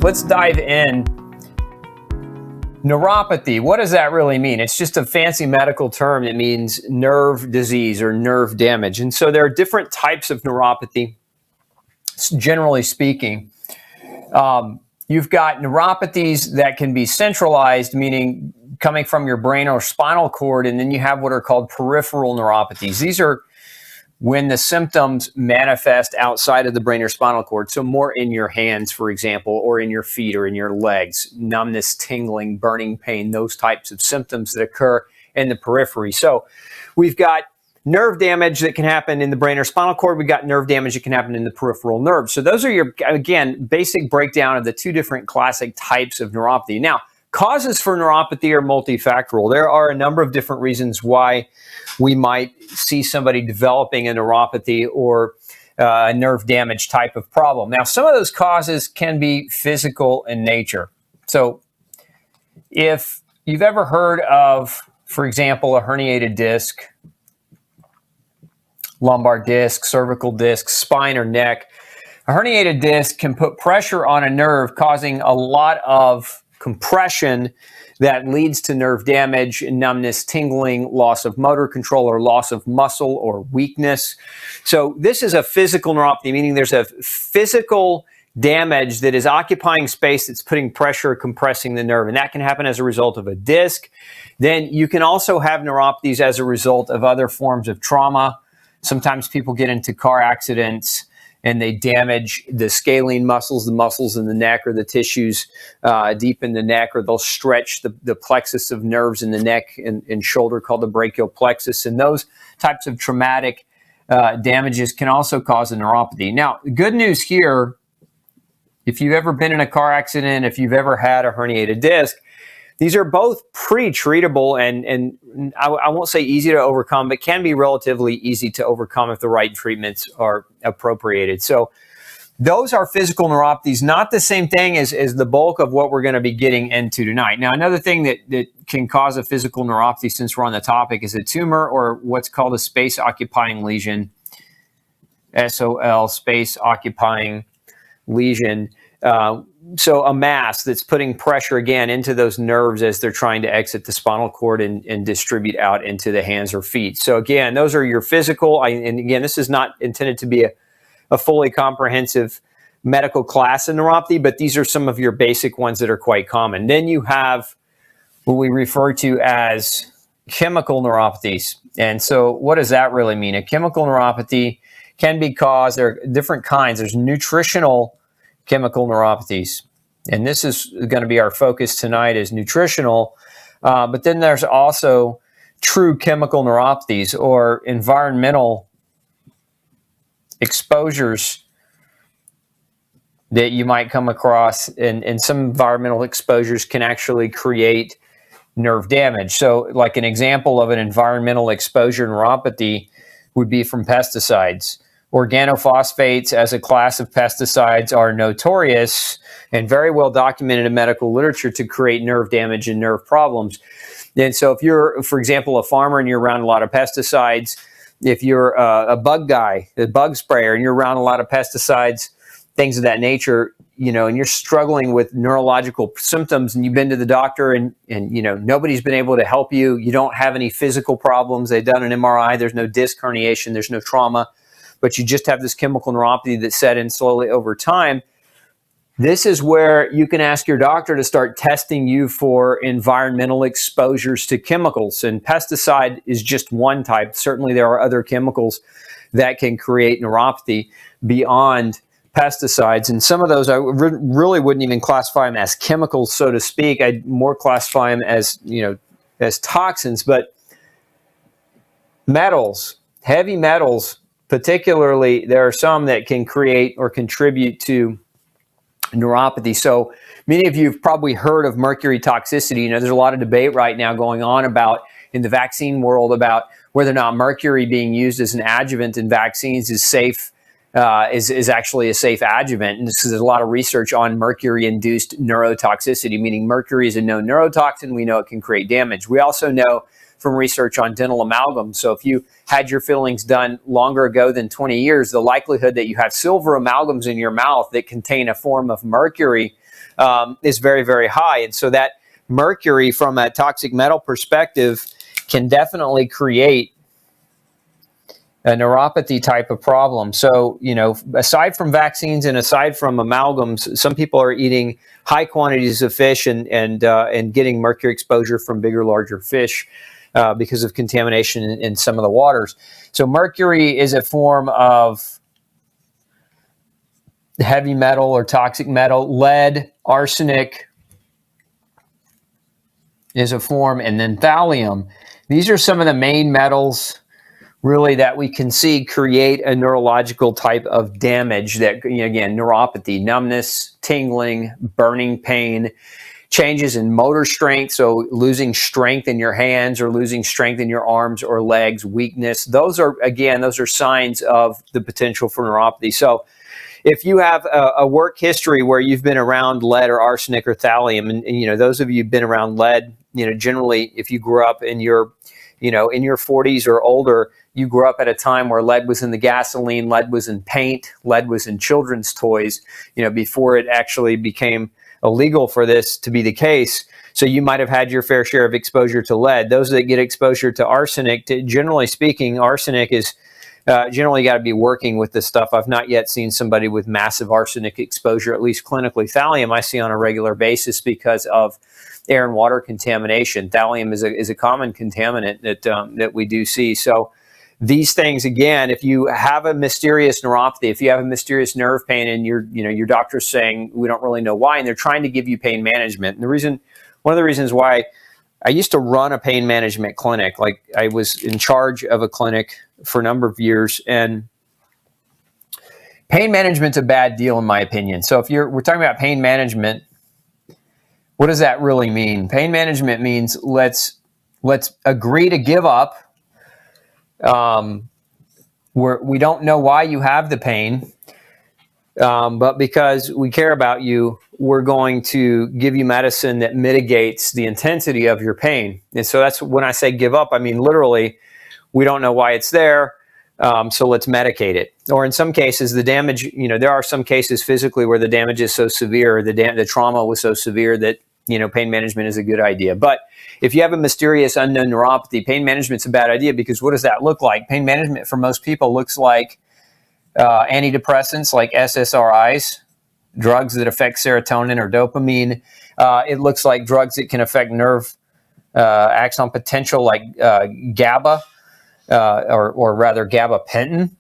let's dive in. Neuropathy, what does that really mean? It's just a fancy medical term that means nerve disease or nerve damage. And so there are different types of neuropathy, generally speaking. You've got neuropathies that can be centralized, meaning coming from your brain or spinal cord, and then you have what are called peripheral neuropathies. These are when the symptoms manifest outside of the brain or spinal cord, so more in your hands, for example, or in your feet or in your legs, numbness, tingling, burning pain, those types of symptoms that occur in the periphery. So we've got nerve damage that can happen in the brain or spinal cord. We've got nerve damage that can happen in the peripheral nerves. So those are your, again, basic breakdown of the two different classic types of neuropathy. Now, causes for neuropathy are multifactorial. There are a number of different reasons why we might see somebody developing a neuropathy or a nerve damage type of problem. Now, some of those causes can be physical in nature. So if you've ever heard of, for example, a herniated disc, lumbar disc, cervical disc, spine or neck, a herniated disc can put pressure on a nerve, causing a lot of compression that leads to nerve damage, numbness, tingling, loss of motor control, or loss of muscle or weakness. So this is a physical neuropathy, meaning there's a physical damage that is occupying space that's putting pressure, compressing the nerve, and that can happen as a result of a disc. Then you can also have neuropathies as a result of other forms of trauma. Sometimes people get into car accidents and they damage the scalene muscles, the muscles in the neck or the tissues deep in the neck, or they'll stretch the plexus of nerves in the neck and shoulder called the brachial plexus. And those types of traumatic damages can also cause a neuropathy. Now, good news here, if you've ever been in a car accident, if you've ever had a herniated disc, these are both pre-treatable and I won't say easy to overcome, but can be relatively easy to overcome if the right treatments are appropriated. So those are physical neuropathies, not the same thing as the bulk of what we're going to be getting into tonight. Now, another thing that can cause a physical neuropathy, since we're on the topic, is a tumor or what's called a space-occupying lesion, SOL, space-occupying lesion. So a mass that's putting pressure again into those nerves as they're trying to exit the spinal cord and distribute out into the hands or feet. So again, those are your physical, and again, this is not intended to be a fully comprehensive medical class in neuropathy, but these are some of your basic ones that are quite common. Then you have what we refer to as chemical neuropathies. And so what does that really mean? A chemical neuropathy can be caused, there are different kinds. There's nutritional chemical neuropathies. And this is going to be our focus tonight, is nutritional. But then there's also true chemical neuropathies or environmental exposures that you might come across. And some environmental exposures can actually create nerve damage. So like an example of an environmental exposure neuropathy would be from pesticides. Organophosphates as a class of pesticides are notorious and very well documented in medical literature to create nerve damage and nerve problems. And so if you're, for example, a farmer and you're around a lot of pesticides, if you're a bug guy, a bug sprayer, and you're around a lot of pesticides, things of that nature, you know, and you're struggling with neurological symptoms and you've been to the doctor and you know, nobody's been able to help you, you don't have any physical problems, they've done an MRI, there's no disc herniation, there's no trauma, but you just have this chemical neuropathy that set in slowly over time. This is where you can ask your doctor to start testing you for environmental exposures to chemicals. And pesticide is just one type. Certainly there are other chemicals that can create neuropathy beyond pesticides. And some of those I really wouldn't even classify them as chemicals, so to speak. I'd more classify them as, you know, as toxins. But metals, heavy metals, particularly, there are some that can create or contribute to neuropathy. So many of you have probably heard of mercury toxicity. You know, there's a lot of debate right now going on about in the vaccine world about whether or not mercury being used as an adjuvant in vaccines is safe, is actually a safe adjuvant. And there's a lot of research on mercury-induced neurotoxicity, meaning mercury is a known neurotoxin. We know it can create damage. We also know from research on dental amalgam. So if you had your fillings done longer ago than 20 years, the likelihood that you have silver amalgams in your mouth that contain a form of mercury is very, very high. And so that mercury, from a toxic metal perspective, can definitely create a neuropathy type of problem. So, aside from vaccines and aside from amalgams, some people are eating high quantities of fish and getting mercury exposure from bigger, larger fish because of contamination in some of the waters. So mercury is a form of heavy metal or toxic metal. Lead, arsenic is a form, and then thallium. These are some of the main metals really that we can see create a neurological type of damage that, again, neuropathy, numbness, tingling, burning pain, changes in motor strength, so losing strength in your hands or losing strength in your arms or legs, weakness. Those are signs of the potential for neuropathy. So if you have a work history where you've been around lead or arsenic or thallium, and those of you who've been around lead, generally if you grew up in your 40s or older, you grew up at a time where lead was in the gasoline, lead was in paint, lead was in children's toys, before it actually became illegal for this to be the case. So you might have had your fair share of exposure to lead. Those that get exposure to arsenic, generally speaking, arsenic is generally got to be working with this stuff. I've not yet seen somebody with massive arsenic exposure, at least clinically. Thallium I see on a regular basis because of air and water contamination. Thallium is a common contaminant that we do see. So these things, again, if you have a mysterious neuropathy, if you have a mysterious nerve pain and your doctor's saying we don't really know why, and they're trying to give you pain management. And one of the reasons why I used to run a pain management clinic, like I was in charge of a clinic for a number of years, and pain management's a bad deal in my opinion. So if we're talking about pain management, what does that really mean? Pain management means let's agree to give up. We don't know why you have the pain, but because we care about you, we're going to give you medicine that mitigates the intensity of your pain. And so that's when I say give up, I mean literally, we don't know why it's there, so let's medicate it. Or in some cases, the damage, there are some cases physically where the damage is so severe, the trauma was so severe that pain management is a good idea. But if you have a mysterious unknown neuropathy, pain management's a bad idea, because what does that look like? Pain management for most people looks like antidepressants like SSRIs, drugs that affect serotonin or dopamine. It looks like drugs that can affect nerve axon potential like GABA, or rather gabapentin.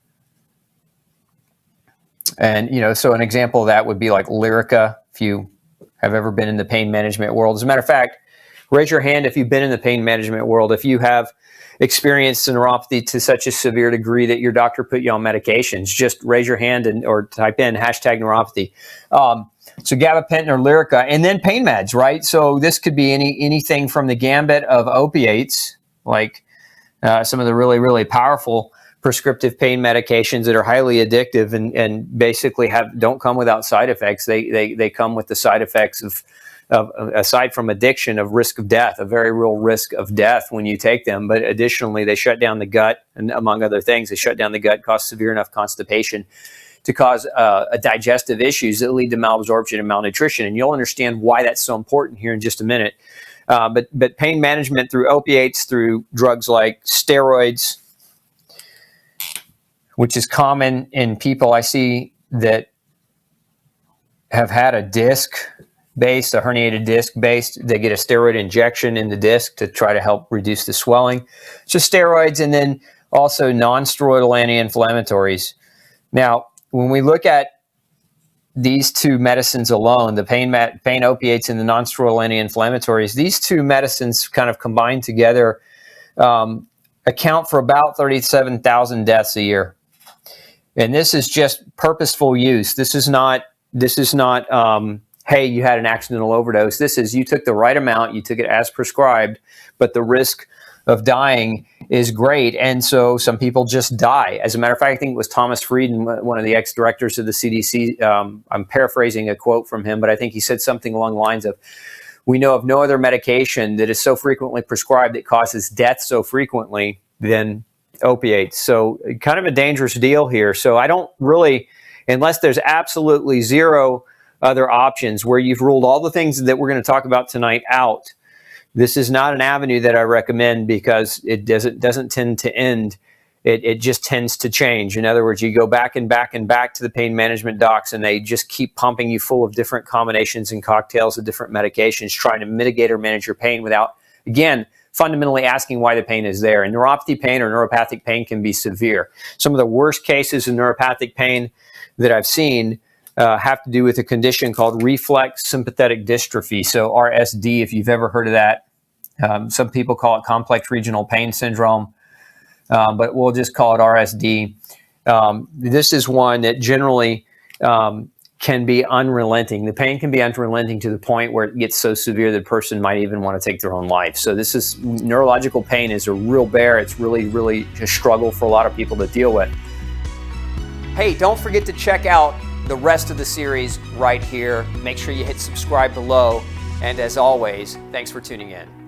And, so an example of that would be like Lyrica, if you have ever been in the pain management world. As a matter of fact, raise your hand if you've been in the pain management world, if you have experienced a neuropathy to such a severe degree that your doctor put you on medications. Just raise your hand or type in #neuropathy. So gabapentin or Lyrica, and then pain meds, right? So this could be anything from the gambit of opiates, like some of the really, really powerful prescriptive pain medications that are highly addictive and basically don't come without side effects. They come with the side effects of aside from addiction, of risk of death, a very real risk of death when you take them. But additionally, they shut down the gut, and among other things, they shut down the gut, cause severe enough constipation to cause digestive issues that lead to malabsorption and malnutrition. And you'll understand why that's so important here in just a minute. But pain management through opiates, through drugs like steroids, which is common in people I see that have had a herniated disc based. They get a steroid injection in the disc to try to help reduce the swelling. So steroids, and then also non-steroidal anti-inflammatories. Now, when we look at these two medicines alone, the pain opiates and the non-steroidal anti-inflammatories, these two medicines kind of combined together account for about 37,000 deaths a year. And this is just purposeful use. This is not, hey, you had an accidental overdose. This is, you took the right amount, you took it as prescribed, but the risk of dying is great. And so some people just die. As a matter of fact, I think it was Thomas Frieden, one of the ex-directors of the CDC. I'm paraphrasing a quote from him, but I think he said something along the lines of, we know of no other medication that is so frequently prescribed that causes death so frequently than opiates. So kind of a dangerous deal here. So I don't really, unless there's absolutely zero other options where you've ruled all the things that we're going to talk about tonight out. This is not an avenue that I recommend because it doesn't tend to end. It just tends to change. In other words, you go back and back and back to the pain management docs, and they just keep pumping you full of different combinations and cocktails of different medications, trying to mitigate or manage your pain without, again, fundamentally asking why the pain is there. And neuropathy pain or neuropathic pain can be severe. Some of the worst cases of neuropathic pain that I've seen have to do with a condition called reflex sympathetic dystrophy, so RSD, if you've ever heard of that. Some people call it complex regional pain syndrome, but we'll just call it RSD. This is one that generally can be unrelenting. The pain can be unrelenting to the point where it gets so severe that a person might even want to take their own life. So this is, neurological pain is a real bear. It's really a struggle for a lot of people to deal with. Hey, don't forget to check out the rest of the series right here. Make sure you hit subscribe below. And as always, thanks for tuning in.